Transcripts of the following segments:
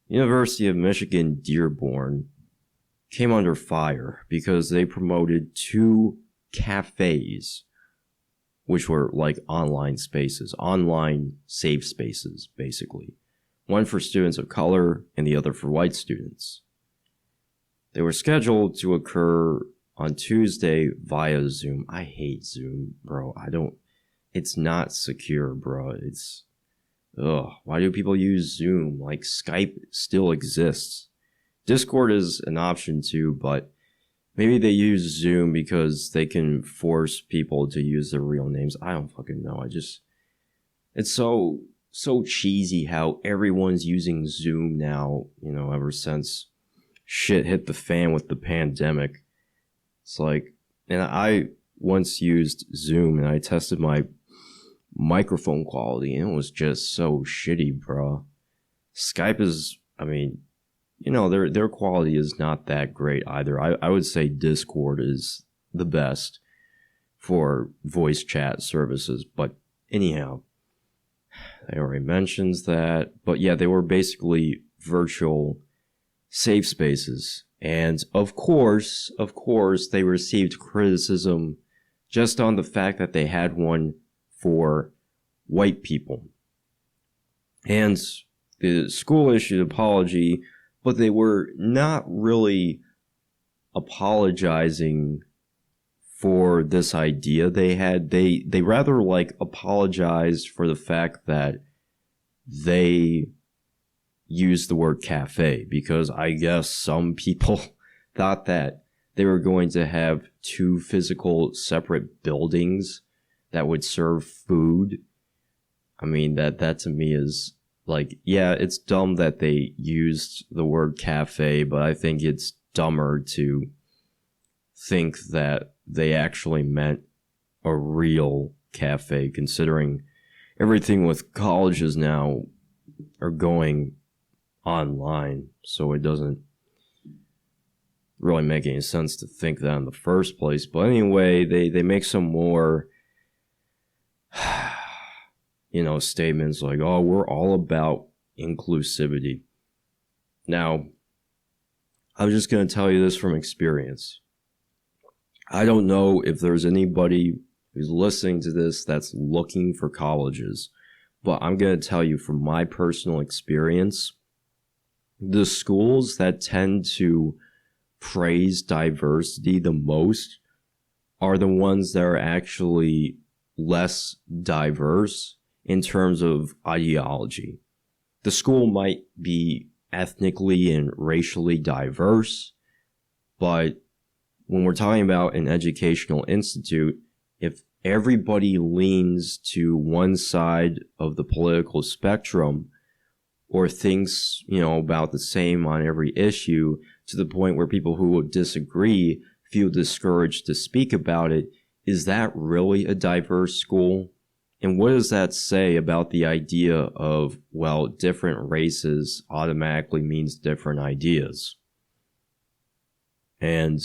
University of Michigan Dearborn came under fire because they promoted 2 cafes, which were like online spaces, online safe spaces, basically. One for students of color and the other for white students. They were scheduled to occur on Tuesday via Zoom. I hate Zoom, bro. It's not secure, bro. Why do people use Zoom? Like, Skype still exists. Discord is an option too, but maybe they use Zoom because they can force people to use their real names. I don't fucking know. It's so cheesy how everyone's using Zoom now, ever since shit hit the fan with the pandemic. It's like, and I once used Zoom and I tested my microphone quality and it was just so shitty, bro. Skype is, their quality is not that great either. I would say Discord is the best for voice chat services, but anyhow, they already mentioned that. But yeah, they were basically virtual safe spaces. And of course, they received criticism just on the fact that they had one for white people. And the school issued an apology, but they were not really apologizing for this idea they had. They rather apologized for the fact that they used the word cafe, because I guess some people thought that they were going to have 2 physical separate buildings that would serve food. That to me is yeah, it's dumb that they used the word cafe, but I think it's dumber to think that they actually meant a real cafe, considering everything with colleges now are going online, so it doesn't really make any sense to think that in the first place. But anyway, they make some more statements like, oh, we're all about inclusivity. Now, I'm just going to tell you this from experience. I don't know if there's anybody who's listening to this that's looking for colleges, but I'm going to tell you from my personal experience, the schools that tend to praise diversity the most are the ones that are actually less diverse in terms of ideology. The school might be ethnically and racially diverse, but when we're talking about an educational institute, if everybody leans to one side of the political spectrum or thinks, about the same on every issue, to the point where people who would disagree feel discouraged to speak about it, is that really a diverse school? And what does that say about the idea of, well, different races automatically means different ideas? And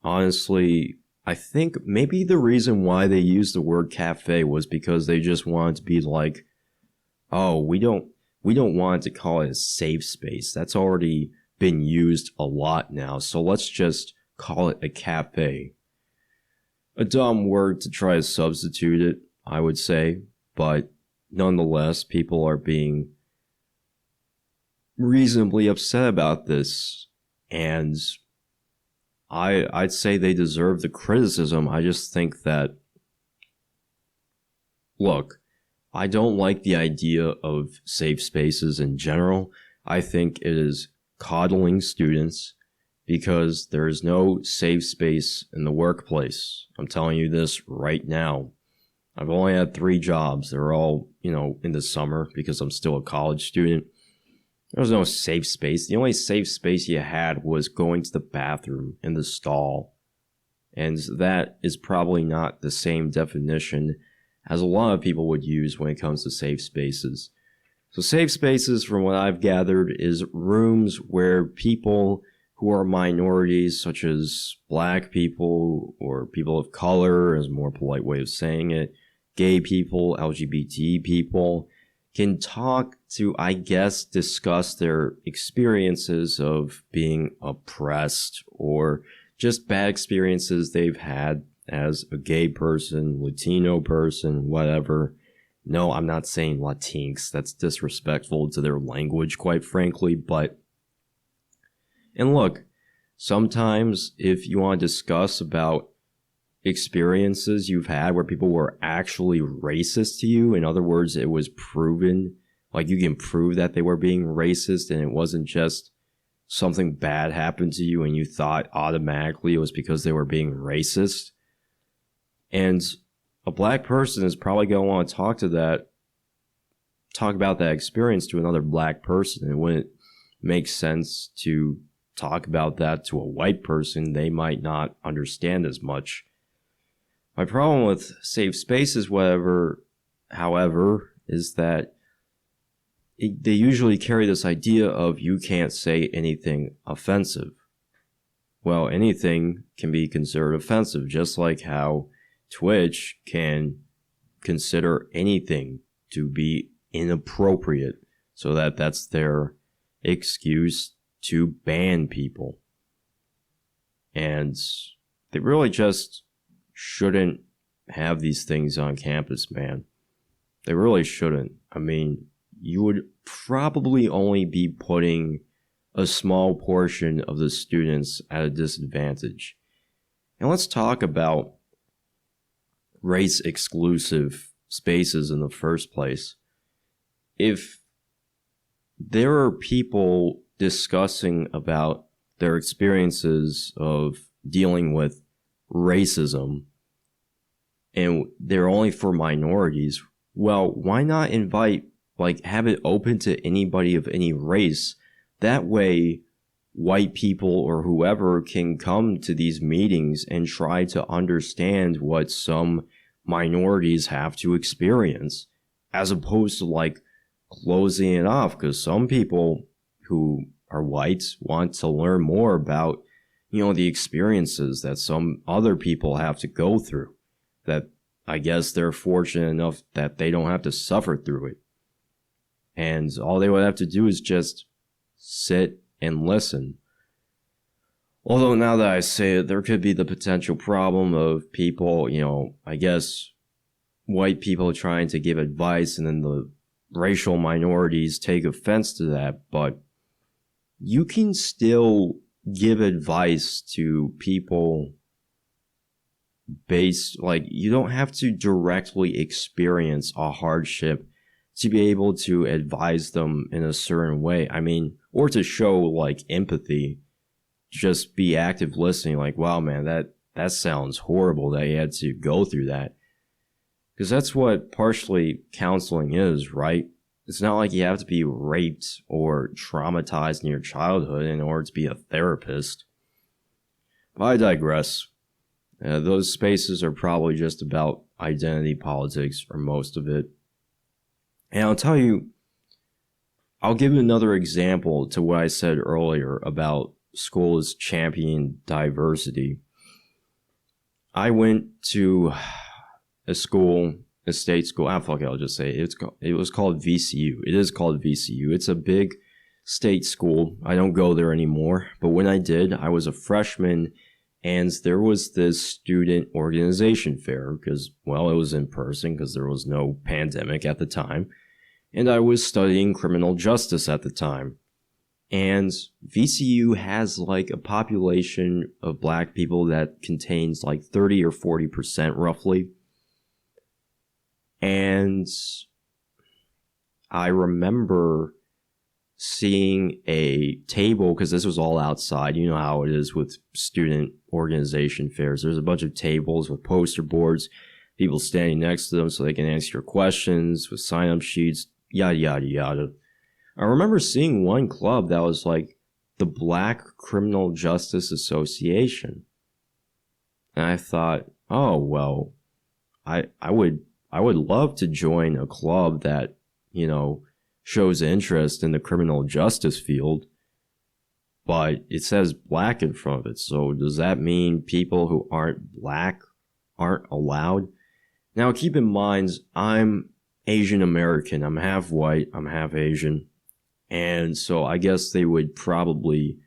honestly, I think maybe the reason why they used the word cafe was because they just wanted to be like, oh, we don't want to call it a safe space. That's already been used a lot now, so let's just call it a cafe. A dumb word to try to substitute it, I would say, but nonetheless, people are being reasonably upset about this, and I'd say they deserve the criticism. I just think that, look, I don't like the idea of safe spaces in general. I think it is coddling students, because there is no safe space in the workplace. I'm telling you this right now. I've only had 3 jobs. They're all, in the summer because I'm still a college student. There was no safe space. The only safe space you had was going to the bathroom in the stall. And that is probably not the same definition as a lot of people would use when it comes to safe spaces. So safe spaces, from what I've gathered, is rooms where people who are minorities, such as black people or people of color, is a more polite way of saying it, gay people, LGBT people, can talk to, I guess, discuss their experiences of being oppressed or just bad experiences they've had as a gay person, Latino person, whatever. No, I'm not saying Latinx. That's disrespectful to their language, quite frankly. But, and look, sometimes if you want to discuss about experiences you've had where people were actually racist to you, in other words, it was proven, like you can prove that they were being racist and it wasn't just something bad happened to you and you thought automatically it was because they were being racist. And a black person is probably going to want to talk about that experience to another black person. It wouldn't make sense to talk about that to a white person. They might not understand as much. My problem with safe spaces, however, is that they usually carry this idea of you can't say anything offensive. Well, anything can be considered offensive, just like how Twitch can consider anything to be inappropriate, so that's their excuse to ban people. And they really just shouldn't have these things on campus, man. They really shouldn't. I mean, you would probably only be putting a small portion of the students at a disadvantage. And let's talk about race-exclusive spaces in the first place. If there are people discussing about their experiences of dealing with racism and they're only for minorities, well, why not have it open to anybody of any race? That way, white people or whoever can come to these meetings and try to understand what some minorities have to experience, as opposed to closing it off, because some people who are whites want to learn more about, the experiences that some other people have to go through, that I guess they're fortunate enough that they don't have to suffer through it. And all they would have to do is just sit and listen. Although now that I say it, there could be the potential problem of people, I guess white people trying to give advice and then the racial minorities take offense to that. But you can still give advice to people you don't have to directly experience a hardship to be able to advise them in a certain way. I mean, or to show empathy. Just be active listening, wow, man, that sounds horrible that you had to go through that. Because that's what partially counseling is, right? It's not like you have to be raped or traumatized in your childhood in order to be a therapist. But I digress. Those spaces are probably just about identity politics, or most of it. And I'll give you another example to what I said earlier about schools champion diversity. I went to a state school. I'll just say it was called VCU. It is called VCU. It's a big state school. I don't go there anymore, but when I did, I was a freshman, and there was this student organization fair because, well, it was in person because there was no pandemic at the time, and I was studying criminal justice at the time. And VCU has a population of black people that contains 30 or 40% roughly. And I remember seeing a table, because this was all outside. You know how it is with student organization fairs. There's a bunch of tables with poster boards, people standing next to them so they can answer your questions with sign-up sheets, yada, yada, yada. I remember seeing one club that was the Black Criminal Justice Association. And I thought, oh, well, I would love to join a club that, shows interest in the criminal justice field, but it says black in front of it. So does that mean people who aren't black aren't allowed? Now, keep in mind, I'm Asian American. I'm half white, I'm half Asian. And so I guess they would probably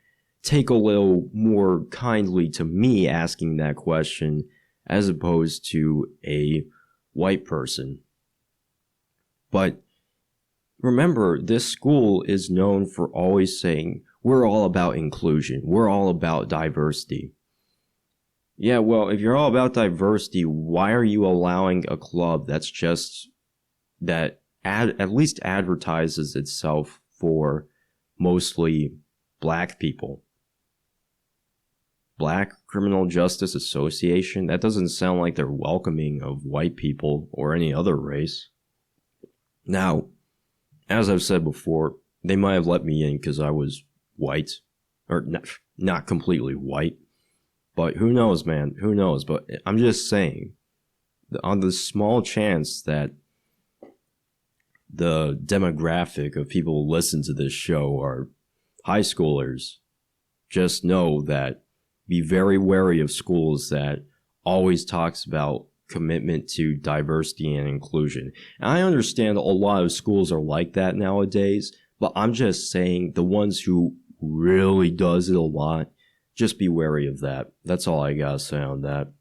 take a little more kindly to me asking that question as opposed to a white person. But remember, this school is known for always saying, we're all about inclusion. We're all about diversity. Yeah, well, if you're all about diversity, why are you allowing a club that's just, that at least advertises itself for mostly black people? Black Criminal Justice Association? That doesn't sound like they're welcoming of white people or any other race. Now, as I've said before, they might have let me in because I was white, or not completely white, but who knows, man, who knows? But I'm just saying, on the small chance that the demographic of people who listen to this show are high schoolers, just know that be very wary of schools that always talks about commitment to diversity and inclusion. And I understand a lot of schools are like that nowadays, but I'm just saying the ones who really does it a lot, just be wary of that. That's all I gotta say on that.